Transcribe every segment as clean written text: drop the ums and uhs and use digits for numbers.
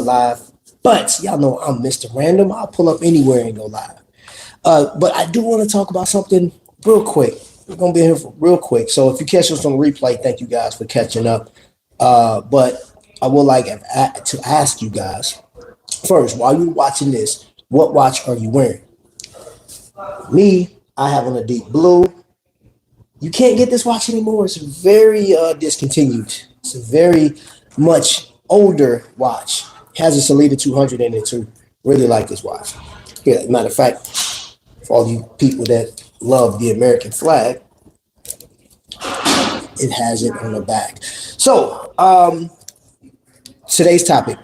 live, but y'all know I'm Mr. Random. I'll pull up anywhere and go live. But I do want to talk about something real quick. We're gonna be here for real quick. So if you catch us on replay, thank you guys for catching up. But I would like to ask you guys first, while you're watching this, what watch are you wearing? Me, I have on a deep blue. You can't get this watch anymore. It's very discontinued. It's a very much older watch. It has a Salida 200 in it too. Really like this watch. Yeah, matter of fact, for all you people that love the American flag, it has it on the back. So, today's topic: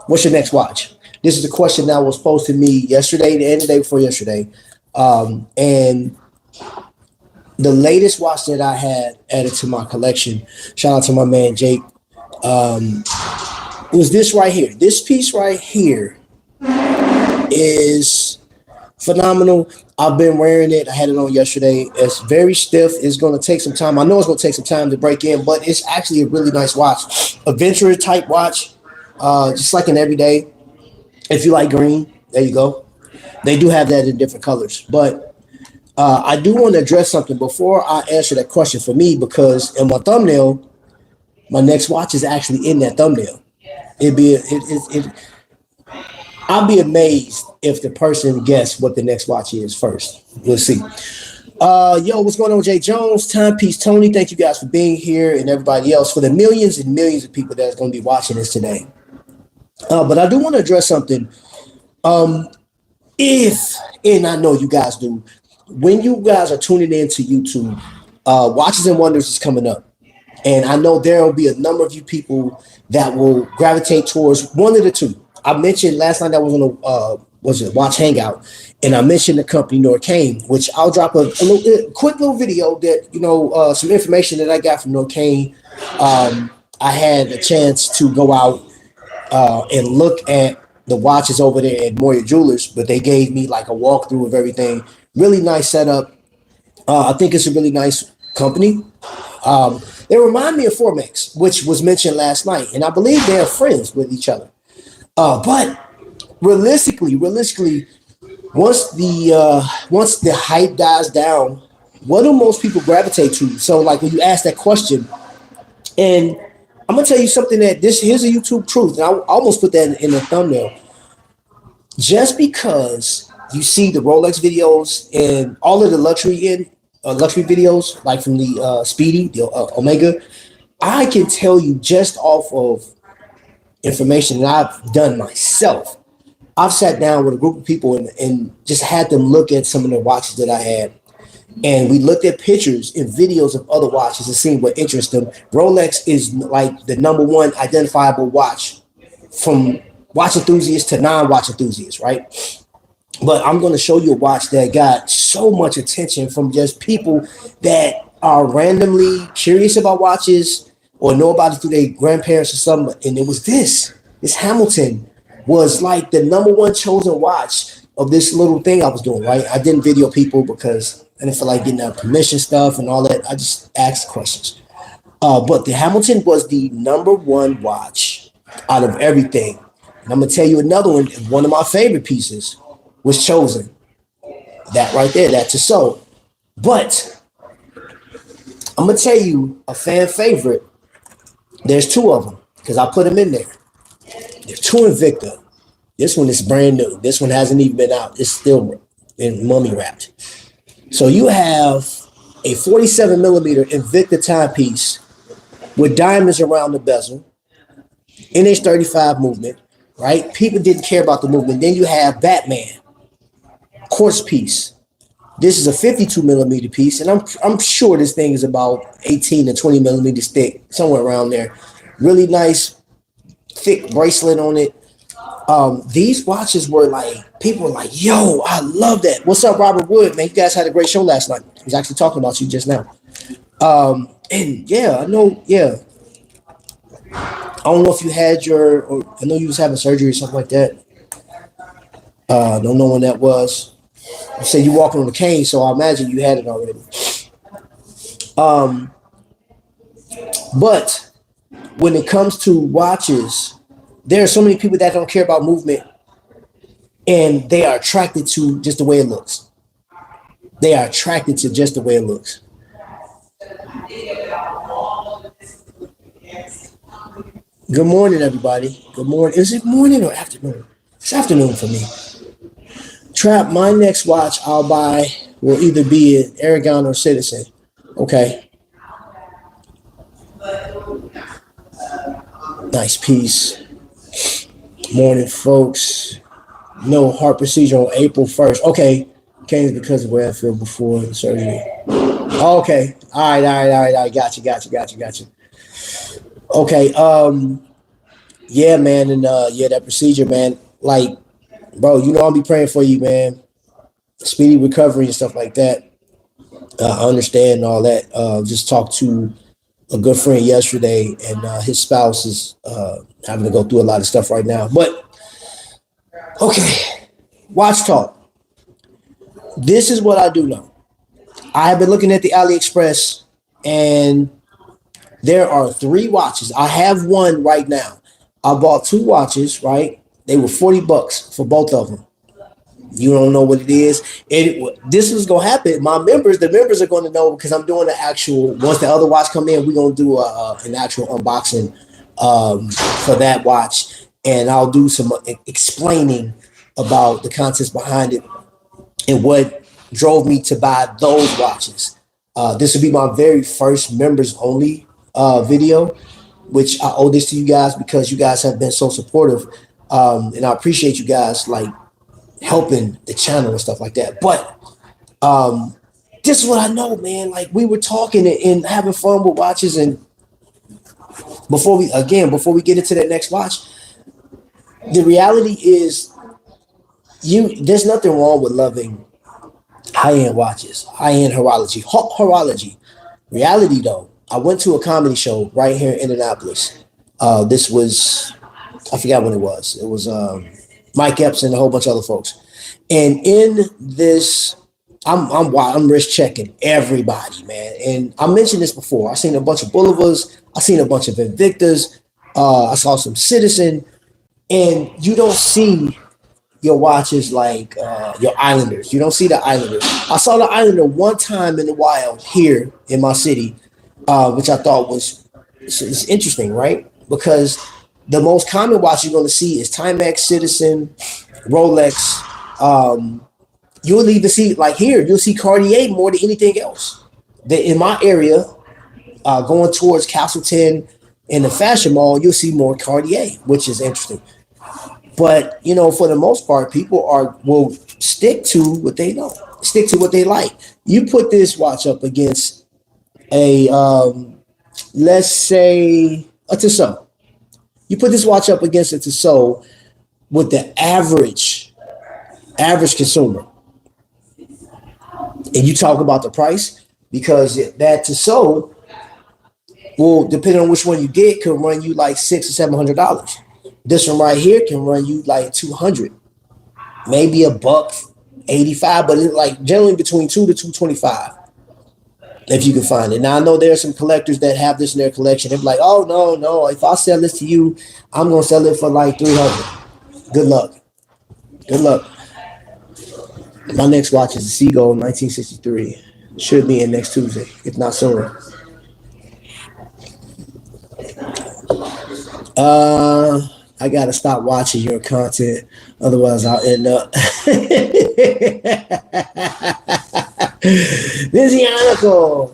what's your next watch? This is a question that was posed to me yesterday and the day before yesterday, and the latest watch that I had added to my collection. Shout out to my man Jake. It was this right here. This piece right here is phenomenal. I've been wearing it. I had it on yesterday. It's very stiff. It's going to take some time. I know it's going to take some time to break in, but it's actually a really nice watch. Adventure type watch, just like an everyday. If you like green, there you go. They do have that in different colors. But I do want to address something before I answer that question for me, because in my thumbnail, my next watch is actually in that thumbnail. I'll be amazed if the person guess what the next watch is first. We'll see. Yo, what's going on, Jay Jones, Timepiece Tony? Thank you guys for being here, and everybody else, for the millions and millions of people that's going to be watching this today. But I do want to address something. And I know you guys do, when you guys are tuning into YouTube, Watches and Wonders is coming up. And I know there will be a number of you people that will gravitate towards one of the two. I mentioned last night I was on a Watch Hangout, and I mentioned the company Norcane, which I'll drop a quick little video that, some information that I got from Norcane. I had a chance to go out and look at the watches over there at Moya Jewelers, but they gave me like a walkthrough of everything. Really nice setup. I think it's a really nice company. They remind me of Formex, which was mentioned last night, and I believe they're friends with each other. But realistically, once the hype dies down, what do most people gravitate to? So, like when you ask that question, and I'm gonna tell you something here's a YouTube truth, and I almost put that in the thumbnail. Just because you see the Rolex videos and all of the luxury videos, like from the Speedy, the Omega, I can tell you just off of information that I've done myself. I've sat down with a group of people and just had them look at some of the watches that I had. And we looked at pictures and videos of other watches and seeing what interests them. Rolex is like the number one identifiable watch from watch enthusiasts to non-watch enthusiasts, right? But I'm going to show you a watch that got so much attention from just people that are randomly curious about watches or know about it through their grandparents or something. And it was this Hamilton was like the number one chosen watch of this little thing I was doing, right? I didn't video people because I didn't feel like getting that permission stuff and all that. I just asked questions. But the Hamilton was the number one watch out of everything. And I'm going to tell you another one of my favorite pieces was chosen. That right there, that's a soul. But I'm going to tell you a fan favorite. There's two of them because I put them in there. There's two Invicta. This one is brand new. This one hasn't even been out. It's still in mummy wrapped. So you have a 47 millimeter Invicta timepiece with diamonds around the bezel, NH35 movement, right? People didn't care about the movement. Then you have Batman, quartz piece. This is a 52 millimeter piece, and I'm sure this thing is about 18 to 20 millimeters thick, somewhere around there. Really nice, thick bracelet on it. These watches were like, people were like, yo, I love that. What's up, Robert Wood? Man, you guys had a great show last night. I was actually talking about you just now. And yeah, I know, yeah. I don't know if you had I know you was having surgery or something like that. Don't know when that was. You said you walking on a cane, so I imagine you had it already. But when it comes to watches, There are so many people that don't care about movement, and they are attracted to just the way it looks. They are attracted to just the way it looks. Good morning, everybody. Good morning. Is it morning or afternoon? It's afternoon for me. Trap, my next watch I'll buy will either be an Aragon or Citizen. Okay. Nice piece. Morning, folks. No heart procedure on April 1st. Okay. Came because of where I feel before the surgery. Okay. All right. Got you. Okay. Yeah, man. And yeah, that procedure, man. Like, bro, I'll be praying for you, man. Speedy recovery and stuff like that. I understand all that. Just talked to a good friend yesterday, and his spouse is having to go through a lot of stuff right now. But okay, watch talk. This is what I do know. I have been looking at the AliExpress, and there are 3 watches. I have one right now. I bought 2 watches, right? They were $40 for both of them. You don't know what it is. This is gonna happen. The members are going to know because I'm doing the actual. Once the other watch come in, we're gonna do an actual unboxing for that watch, and I'll do some explaining about the contents behind it and what drove me to buy those watches. This will be my very first members only video, which I owe this to you guys because you guys have been so supportive, and I appreciate you guys like helping the channel and stuff like that. But this is what I know, man. Like we were talking and having fun with watches, and before we get into that next watch, the reality is there's nothing wrong with loving high-end watches, high-end horology. Reality though, I went to a comedy show right here in Indianapolis. This was, I forgot when it was. It was Mike Epps and a whole bunch of other folks. And in this, I'm risk checking everybody, man. And I mentioned this before. I seen a bunch of Boulevars. I seen a bunch of Invictas. I saw some Citizen, and you don't see your watches like your Islanders. You don't see the Islanders. I saw the Islander one time in the wild here in my city, which I thought was it's interesting, right? Because the most common watch you're going to see is Timex, Citizen, Rolex. You'll even see, like here, you'll see Cartier more than anything else. In my area, going towards Castleton in the Fashion Mall, you'll see more Cartier, which is interesting. But for the most part, people will stick to what they know, stick to what they like. You put this watch up against a let's say a Tissot. You put this watch up against a Tissot with the average consumer, and you talk about the price, because that Tissot will, depending on which one you get, could run you like $600 or $700. This one right here can run you like 200, maybe $185, but it's like generally between 2 to 225 if you can find it. Now I know there are some collectors that have this in their collection. They're like, oh no, if I sell this to you, I'm gonna sell it for like 300. Good luck. My next watch is a Seagull 1963. Should be in next Tuesday, if not sooner. I gotta stop watching your content, otherwise I'll end up. Visionical,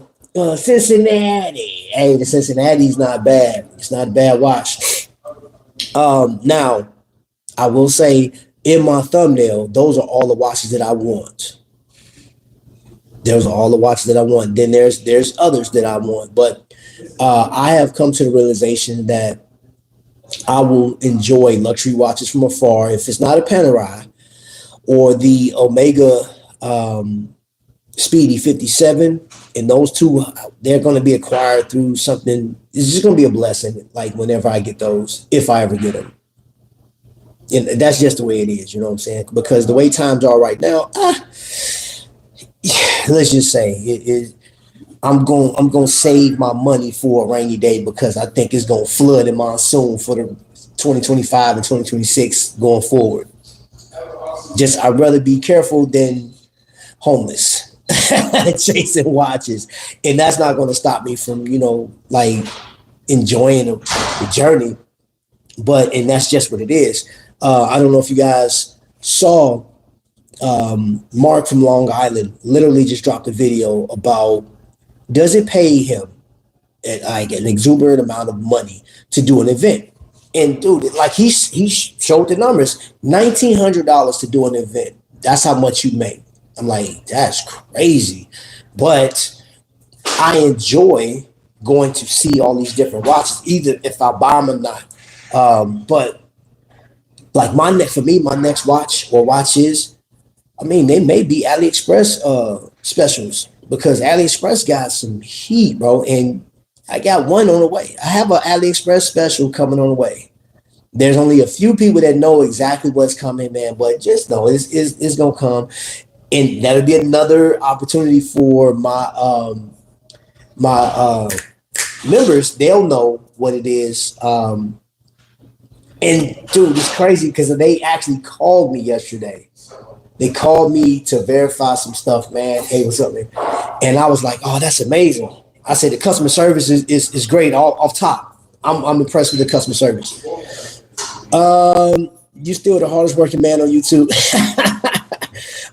Cincinnati. Hey, the Cincinnati's not bad. It's not a bad watch. Now, I will say in my thumbnail, those are all the watches that I want. Those are all the watches that I want. Then there's others that I want, but I have come to the realization that I will enjoy luxury watches from afar. If it's not a Panerai or the Omega Speedy 57, and those two, they're going to be acquired through something. It's just going to be a blessing, like whenever I get those, if I ever get them. And that's just the way it is, you know what I'm saying? Because the way times are right now, let's just say I'm going to save my money for a rainy day, because I think it's going to flood in monsoon for the 2025 and 2026 going forward. Just I'd rather be careful than homeless chasing watches, and that's not going to stop me from like enjoying the journey. But and that's just what it is. I don't know if you guys saw Mark from Long Island literally just dropped a video about does it pay him like an exuberant amount of money to do an event. And dude, like he showed the numbers, $1,900 to do an event. That's how much you make. I'm like, that's crazy. But I enjoy going to see all these different watches, either if I buy them or not. But like for me, my next watch or watches, I mean, they may be AliExpress specials because AliExpress got some heat, bro. And I got one on the way. I have an AliExpress special coming on the way. There's only a few people that know exactly what's coming, man. But just know it's gonna come, and that'll be another opportunity for my members. They'll know what it is. And dude, it's crazy because they actually called me yesterday. They called me to verify some stuff, man. Hey, what's up, man? And I was like, oh, that's amazing. I said the customer service is great off top. I'm impressed with the customer service. You still the hardest working man on YouTube.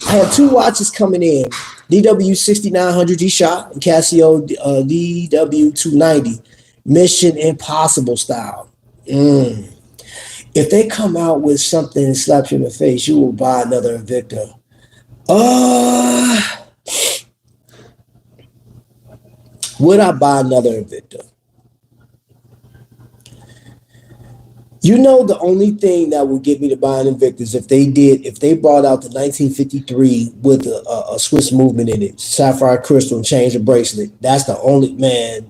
I had two watches coming in: DW 6900 G-Shock and Casio DW 290 Mission Impossible style. If they come out with something and slaps you in the face, you will buy another Invicta. Would I buy another Invicta? You know, the only thing that would get me to buy an Invicta is if they brought out the 1953 with a Swiss movement in it, sapphire crystal and change the bracelet. That's the only, man,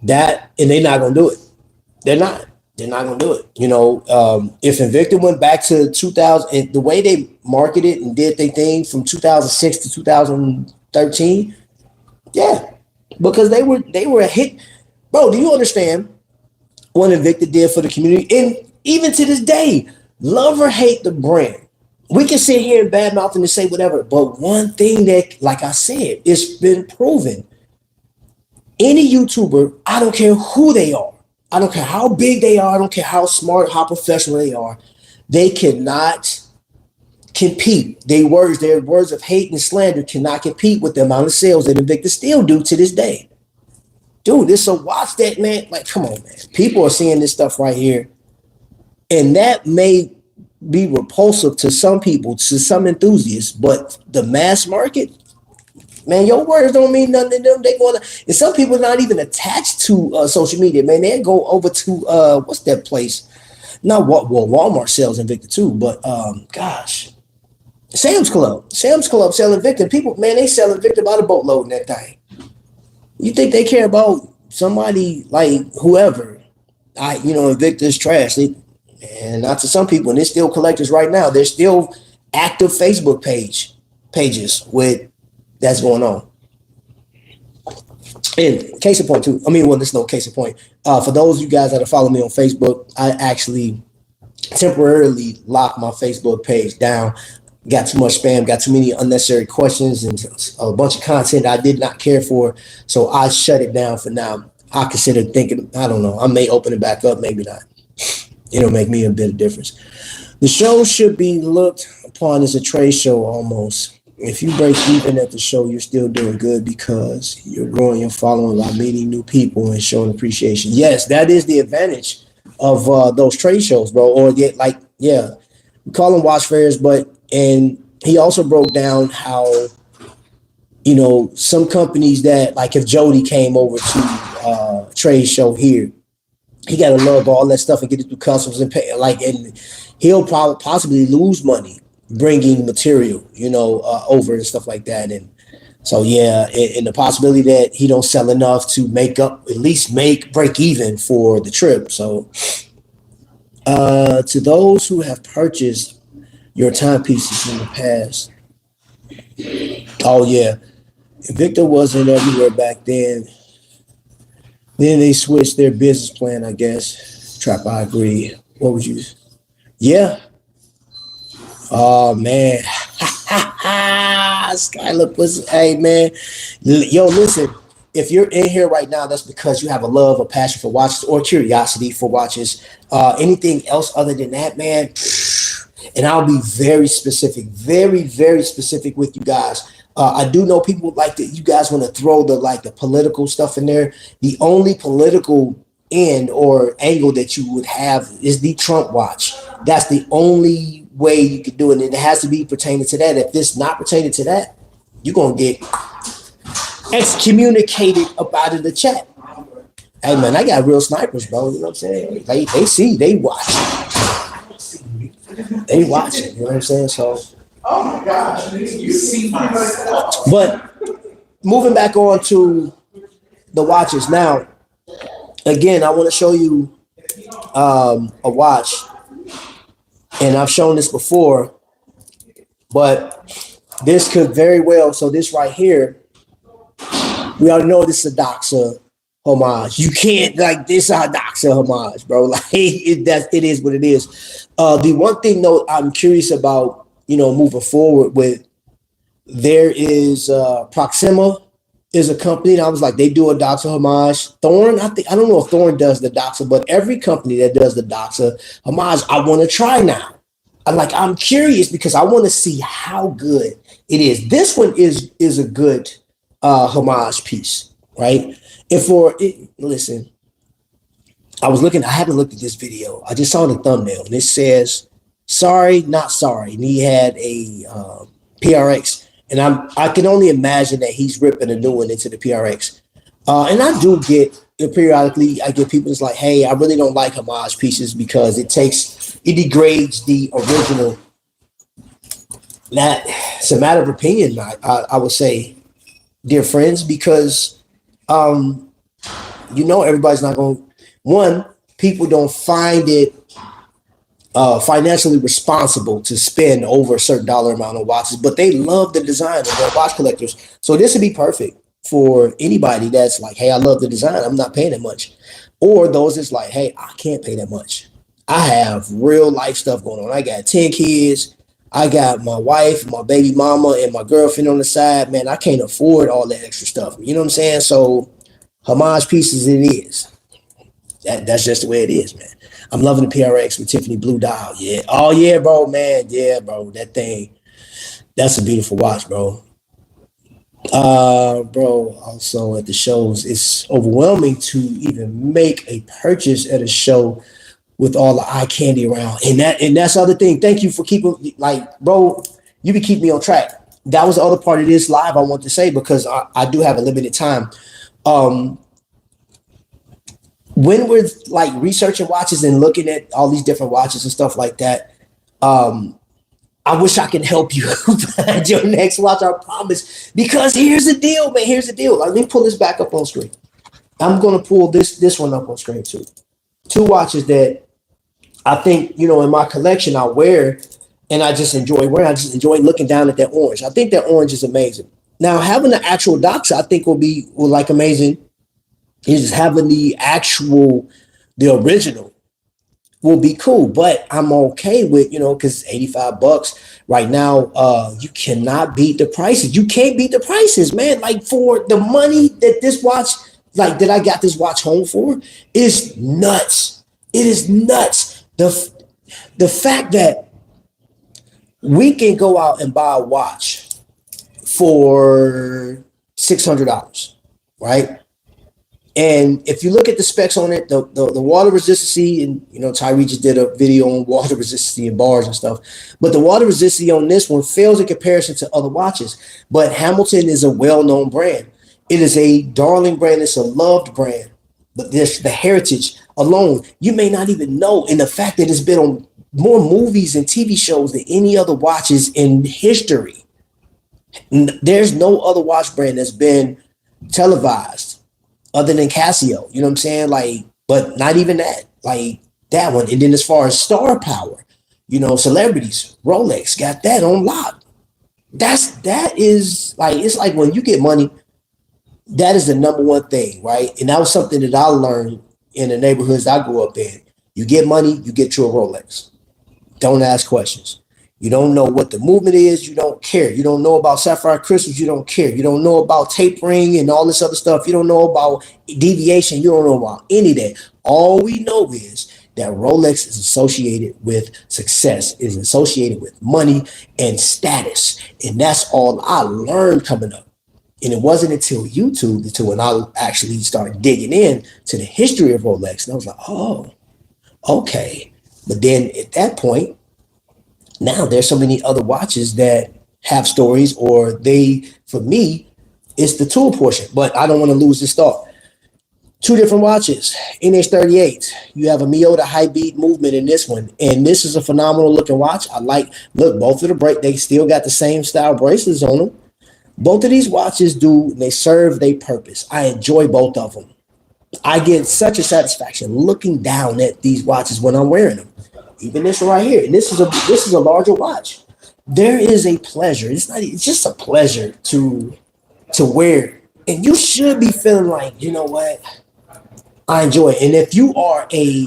and they're not going to do it. They're not going to do it. You know, if Invicta went back to 2000, and the way they marketed and did their thing from 2006 to 2013, yeah, because they were a hit. Bro, do you understand what Invicta did for the community? And even to this day, love or hate the brand, we can sit here and badmouth and say whatever, but one thing that, like I said, it's been proven. Any YouTuber, I don't care who they are, I don't care how big they are, I don't care how smart, how professional they are, they cannot compete. Their words of hate and slander cannot compete with the amount of sales that Invicta still do to this day. Dude, it's a watch that, man, like, come on, man. People are seeing this stuff right here. And that may be repulsive to some people, to some enthusiasts, but the mass market, man, your words don't mean nothing to them. They going to, and some people are not even attached to social media, man. They go over to, what's that place? Not what, well, Walmart sells Invicta too, but gosh, Sam's Club selling Invicta. People, man, they sell Invicta by the boatload in that thing. You think they care about somebody like whoever? Invicta's trash. And not to some people, and they're still collectors right now. There's still active Facebook pages with that's going on. And case in point too. I mean, well, there's no case in point. For those of you guys that are following me on Facebook, I actually temporarily locked my Facebook page down. Got too much spam, got too many unnecessary questions and a bunch of content I did not care for. So I shut it down for now. I consider thinking, I don't know, I may open it back up, maybe not. It'll make me a bit of difference. The show should be looked upon as a trade show almost. If you break even at the show, you're still doing good because you're growing your following by meeting new people and showing appreciation. Yes, that is the advantage of those trade shows, bro. Or we call them watch fairs, and he also broke down how, some companies that, like if Jody came over to trade show here, he got to love all that stuff and get it through customs and pay, and he'll probably possibly lose money bringing material, over and stuff like that. And so, yeah, and the possibility that he don't sell enough to break even for the trip. So to those who have purchased your timepieces in the past, oh yeah, Invicta wasn't everywhere back then. Then they switched their business plan, I guess. Trap, I agree. What would you? Yeah. Oh man. Skylar was, hey man. Yo, listen. If you're in here right now, that's because you have a love, a passion for watches, or curiosity for watches. Anything else other than that, man? And I'll be very specific, very, very specific with you guys. I do know people like that. You guys want to throw the political stuff in there. The only political end or angle that you would have is the Trump watch. That's the only way you could do it, and it has to be pertaining to that. If it's not pertaining to that, you're gonna get excommunicated about it in the chat. Hey man, I got real snipers, bro. You know what I'm saying? They see, they watch, they watch it. You know what I'm saying? So, oh my gosh, you see my. But moving back on to the watches now. Again, I want to show you a watch, and I've shown this before, but this could very well. So this right here, we already know this is a Doxa homage. You can't like this is a Doxa homage, bro. Like it is what it is. The one thing though, I'm curious about, moving forward with, there is Proxima is a company. And I was like, they do a Doxa homage. Thorn, I don't know if Thorn does the Doxa, but every company that does the Doxa homage, I want to try now. I'm curious because I want to see how good it is. This one is a good homage piece, right? And for it, listen, I haven't looked at this video. I just saw the thumbnail and it says, sorry, not sorry. And he had a PRX. And I can only imagine that he's ripping a new one into the PRX. And I do get, periodically, I get people that's like, hey, I really don't like homage pieces because it degrades the original. It's a matter of opinion, I would say, dear friends, because, everybody's not going to, people don't find it financially responsible to spend over a certain dollar amount on watches, but they love the design and they're watch collectors. So this would be perfect for anybody that's like, hey, I love the design, I'm not paying that much. Or those that's like, hey, I can't pay that much. I have real life stuff going on. I got 10 kids. I got my wife, my baby mama, and my girlfriend on the side. Man, I can't afford all that extra stuff. You know what I'm saying? So homage pieces it is. That's just the way it is, man. I'm loving the PRX with Tiffany Blue Dial. Yeah. Oh, yeah, bro, man. Yeah, bro. That thing, that's a beautiful watch, bro. Bro, also at the shows, it's overwhelming to even make a purchase at a show with all the eye candy around. And that's the other thing. Thank you for keeping, bro, you can keep me on track. That was the other part of this live I want to say, because I do have a limited time. When we're researching watches and looking at all these different watches and stuff like that, I wish I could help you find your next watch, I promise. Because here's the deal, man. Here's the deal. Let me pull this back up on screen. I'm going to pull this one up on screen too. Two watches that I think, in my collection I wear and I just enjoy wearing. I just enjoy looking down at that orange. I think that orange is amazing. Now, having the actual Doxa, I think will amazing. Is having the original will be cool, but I'm okay with, because $85 right now, you cannot beat the prices. You can't beat the prices, man. For the money that this watch, that I got this watch home for, is nuts. It is nuts. The fact that we can go out and buy a watch for $600, right? And if you look at the specs on it, the water resistance, and Tyree just did a video on water resistance and bars and stuff, but the water resistance on this one fails in comparison to other watches. But Hamilton is a well-known brand. It is a darling brand. It's a loved brand. But the heritage alone, you may not even know. And the fact that it's been on more movies and TV shows than any other watches in history. There's no other watch brand that's been televised other than Casio, you know what I'm saying? But not even that, that one. And then as far as star power, celebrities, Rolex got that on lock. That is it's like when you get money, that is the number one thing, right? And that was something that I learned in the neighborhoods I grew up in. You get money, you get you a Rolex. Don't ask questions. You don't know what the movement is, you don't care. You don't know about sapphire crystals, you don't care. You don't know about tapering and all this other stuff. You don't know about deviation, you don't know about any of that. All we know is that Rolex is associated with success, is associated with money and status. And that's all I learned coming up. And it wasn't until YouTube, until when I actually started digging in to the history of Rolex. And I was like, oh, okay. But then at that point, now there's so many other watches that have stories, or they, for me, it's the tool portion. But I don't want to lose this thought. Two different watches, NH38. You have a Miyota high beat movement in this one. And this is a phenomenal looking watch. I like, look, both of the break, they still got the same style bracelets on them. Both of these watches do, they serve their purpose. I enjoy both of them. I get such a satisfaction looking down at these watches when I'm wearing them. Even this one right here, and this is a larger watch. There is a pleasure. It's just a pleasure to wear. And you should be feeling like, you know what? I enjoy it. And if you are a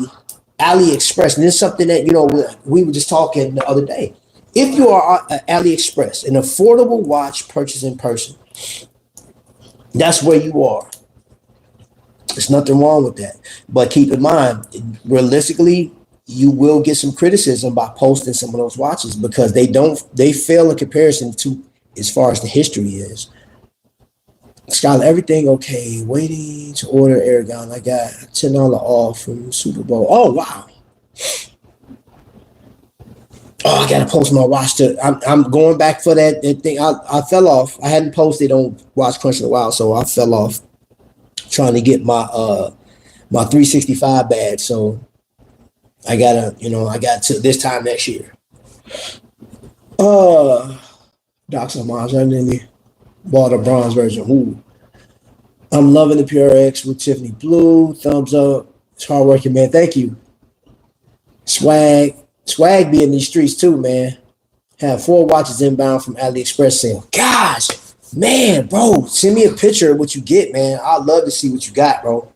AliExpress, and this is something that, you know, we were just talking the other day. If you are an AliExpress, an affordable watch purchasing person, that's where you are. There's nothing wrong with that. But keep in mind, realistically, you will get some criticism by posting some of those watches because they fail in comparison to as far as the history is. Skylar, everything okay. Waiting to order Aragon. I got $10 off from Super Bowl. Oh, wow. Oh, I gotta post my watch to. I'm going back for that thing. I fell off. I hadn't posted on Watch Crunch in a while, so I fell off trying to get my 365 badge. So I got to this time next year. Docs Homage, I nearly bought a bronze version. Ooh. I'm loving the PRX with Tiffany Blue. Thumbs up. It's hardworking, man. Thank you. Swag be in these streets too, man. Have 4 watches inbound from AliExpress sale. Gosh, man, bro, send me a picture of what you get, man. I'd love to see what you got, bro.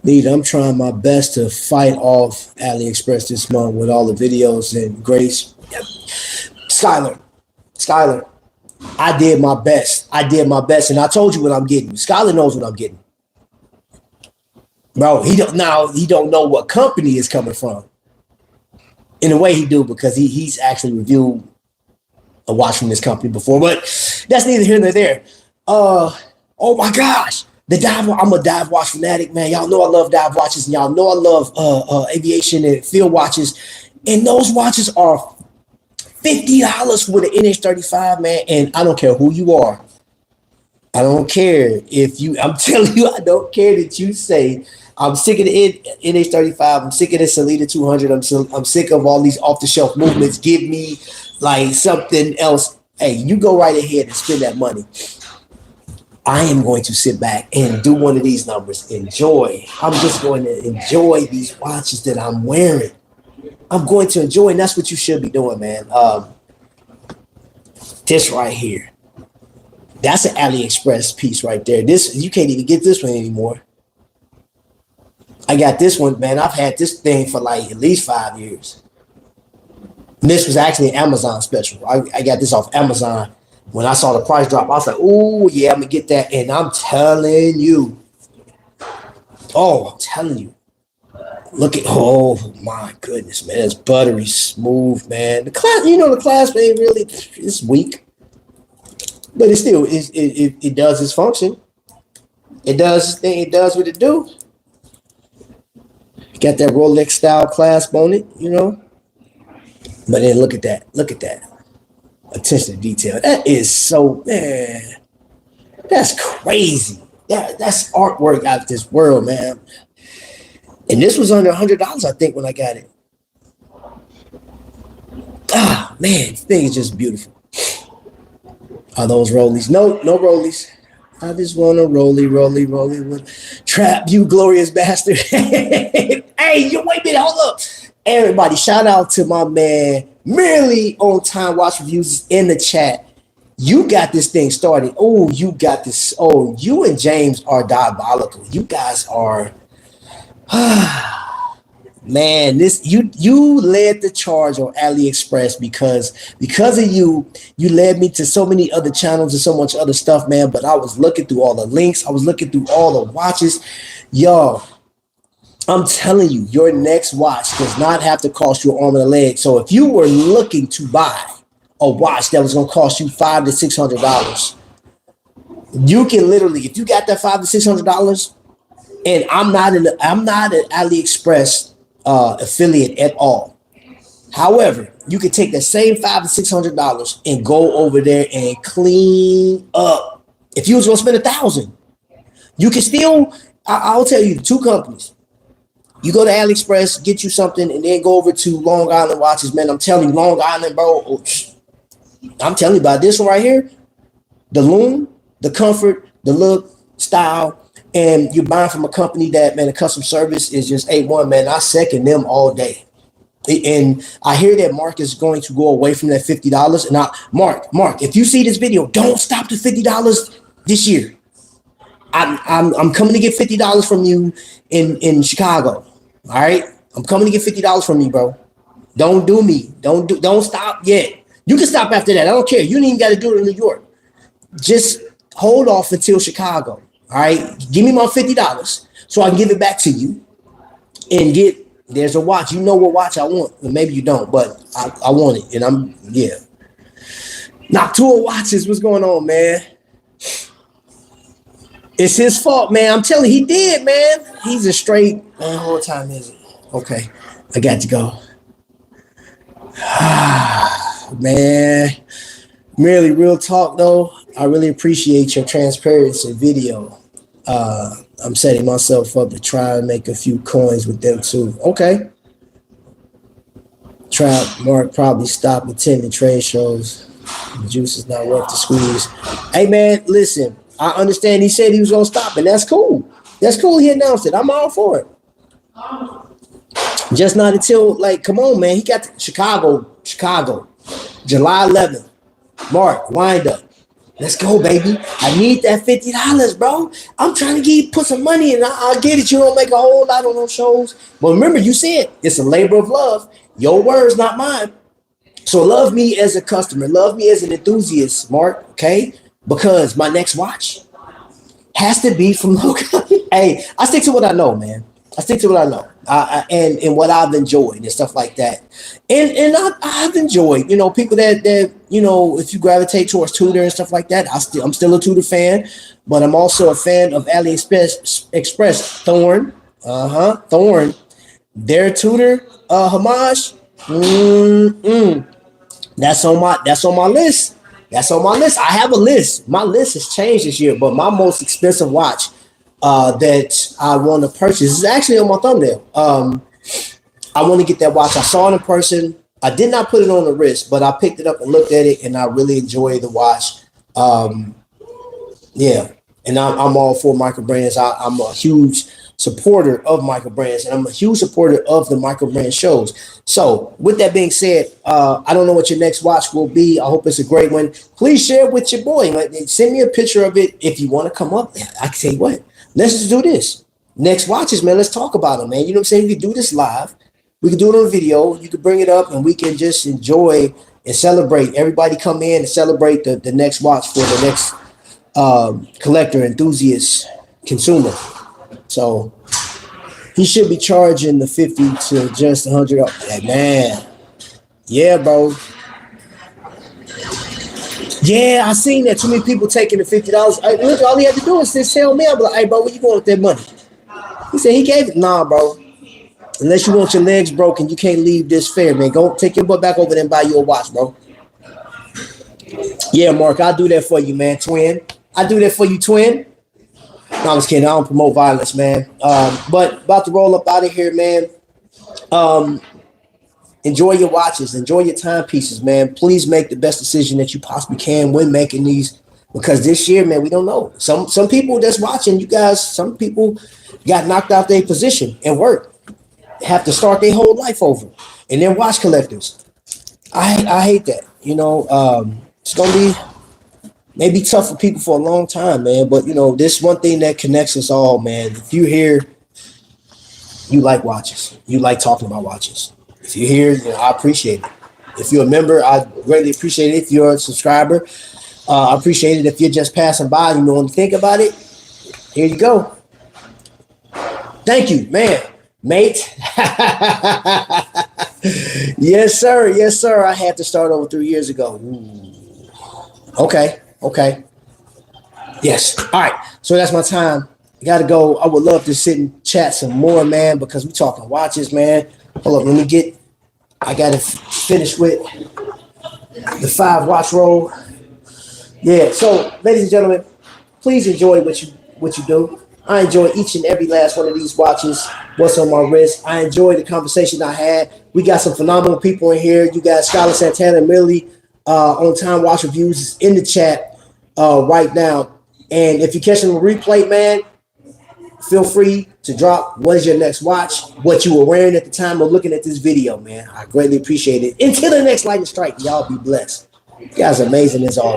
Lead, I'm trying my best to fight off AliExpress this month with all the videos and grace. Skylar, I did my best. And I told you what I'm getting. Skylar knows what I'm getting. Bro, he don't know what company it's coming from. In a way he do, because he's actually reviewed a watch from this company before, but that's neither here nor there. Oh my gosh. I'm a dive watch fanatic, man. Y'all know I love dive watches, and y'all know I love aviation and field watches. And those watches are $50 for the NH35, man. And I don't care who you are. I don't care if you, I'm telling you, I don't care that you say, I'm sick of the NH35. I'm sick of the Salida 200. I'm sick of all these off-the-shelf movements. Give me like something else. Hey, you go right ahead and spend that money. I am going to sit back and do one of these numbers. Enjoy. I'm just going to enjoy these watches that I'm wearing. I'm going to enjoy, and that's what you should be doing, man. This right here. That's an AliExpress piece right there. This, you can't even get this one anymore. I got this one, man. I've had this thing for like at least 5 years. And this was actually an Amazon special. I got this off Amazon. When I saw the price drop, I was like, oh, yeah, I'm going to get that. And I'm telling you. Look at, oh, my goodness, man. It's buttery smooth, man. The clasp ain't really, it's weak. But it still, it does its function. It does its thing. It does what it do. Got that Rolex style clasp on it, you know. But then look at that. Attention to detail. That is so, man. That's crazy. That's artwork out of this world, man. And this was under $100, I think, when I got it. Ah, man, this thing is just beautiful. Are those rollies? No rollies. I just want to rolly with Trap, you glorious bastard. Hey, you wait a minute, hold up. Everybody, shout out to my man, Merely On Time Watch Reviews in the chat. You got this thing started. Oh, you got this. Oh, you and James are diabolical. You guys are Man, this you led the charge on AliExpress because of you led me to so many other channels and so much other stuff, man. But I was looking through all the links, I was looking through all the watches, yo. I'm telling you, your next watch does not have to cost you an arm and a leg. So if you were looking to buy a watch that was going to cost you $500 to $600, you can literally, if you got that $500 to $600, and I'm not an AliExpress affiliate at all. However, you can take that same $500 to $600 and go over there and clean up. If you was going to spend $1,000, you can still. I'll tell you the two companies. You go to AliExpress, get you something, and then go over to Long Island Watches, man. I'm telling you, Long Island, bro. I'm telling you about this one right here. The Loom, the comfort, the look, style, and you're buying from a company that, man, the customer service is just A1, man. I second them all day. And I hear that Mark is going to go away from that $50. And Mark, if you see this video, don't stop to $50 this year. I'm coming to get $50 from you in Chicago. All right, I'm coming to get $50 from you, bro. Don't do me. Don't stop yet. You can stop after that. I don't care. You don't even got to do it in New York. Just hold off until Chicago. All right, give me my $50 so I can give it back to you and get. There's a watch. You know what watch I want. Maybe you don't, but I want it, and yeah. Noctua Watches. What's going on, man? It's his fault, man. I'm telling you, he did, man. He's a straight. Man, what time is it? Okay, I got to go. Man, really, real talk though. I really appreciate your transparency video. I'm setting myself up to try and make a few coins with them too. Okay. Mark probably stopped attending trade shows. The juice is not worth the squeeze. Hey man, listen. I understand he said he was gonna stop, and that's cool. That's cool. He announced it. I'm all for it. Just not until, like, come on, man. He got Chicago, July 11th. Mark, wind up. Let's go, baby. I need that $50, bro. I'm trying to put some money in. I'll get it. You don't make a whole lot on those shows. But remember, you said it's a labor of love. Your words, not mine. So love me as a customer. Love me as an enthusiast, Mark, okay? Because my next watch has to be from local. Hey, I stick to what I know, man. I stick to what I know, and what I've enjoyed and stuff like that. And I've enjoyed, people that if you gravitate towards Tudor and stuff like that, I'm still a Tudor fan, but I'm also a fan of AliExpress. Thorn, Thorn, their Tudor homage. That's on my list. That's on my list. I have a list. My list has changed this year, but my most expensive watch that I want to purchase is actually on my thumbnail. I want to get that watch. I saw it in person. I did not put it on the wrist, but I picked it up and looked at it, and I really enjoy the watch. Yeah, and I'm all for micro brands. I'm a huge supporter of micro brands, and I'm a huge supporter of the micro brand shows. So with that being said, I don't know what your next watch will be. I hope it's a great one. Please share it with your boy. Send me a picture of it if you want to come up. I can tell you what, let's just do this. Next watches, man, let's talk about them, man. You know what I'm saying? We can do this live. We can do it on video. You can bring it up and we can just enjoy and celebrate. Everybody come in and celebrate the next watch for the next collector, enthusiast, consumer. So he should be charging the 50 to just 100. Like, man, yeah, bro. Yeah, I seen that. Too many people taking the $50. Look, all he had to do is just tell me. I'm like, hey, bro, where you going with that money? He said he gave it. Nah, bro. Unless you want your legs broken, you can't leave this fair, man. Go take your butt back over there and buy you a watch, bro. Yeah, Mark, I'll do that for you, man, twin. I do that for you, twin. No, I'm just kidding. I don't promote violence, man. But about to roll up out of here, man. Enjoy your watches. Enjoy your timepieces, man. Please make the best decision that you possibly can when making these. Because this year, man, we don't know. Some people that's watching, you guys, some people got knocked out their position and work. Have to start their whole life over. And they're watch collectors. I hate that. It's going to be maybe tough for people for a long time, man. But, this one thing that connects us all, man. If you're here you like watches. You like talking about watches. If you're here, you know, I appreciate it. If you're a member, I greatly appreciate it. If you're a subscriber, I appreciate it. If you're just passing by, you know, and think about it, here you go. Thank you, man, mate. Yes, sir. Yes, sir. I had to start over 3 years ago. Ooh. Okay. Okay. Yes. All right. So that's my time. I gotta go. I would love to sit and chat some more, man, because we talking watches, man. Hold up, let me get. I gotta finish with the 5 watch roll. Yeah. So, ladies and gentlemen, please enjoy what you do. I enjoy each and every last one of these watches. What's on my wrist? I enjoy the conversation I had. We got some phenomenal people in here. You got Skylar Santana and Millie on Time Watch Reviews is in the chat right now. And if you're catching the replay, man, feel free to drop what is your next watch, what you were wearing at the time of looking at this video, man. I greatly appreciate it. Until the next lightning strike, y'all be blessed. You guys are amazing as always.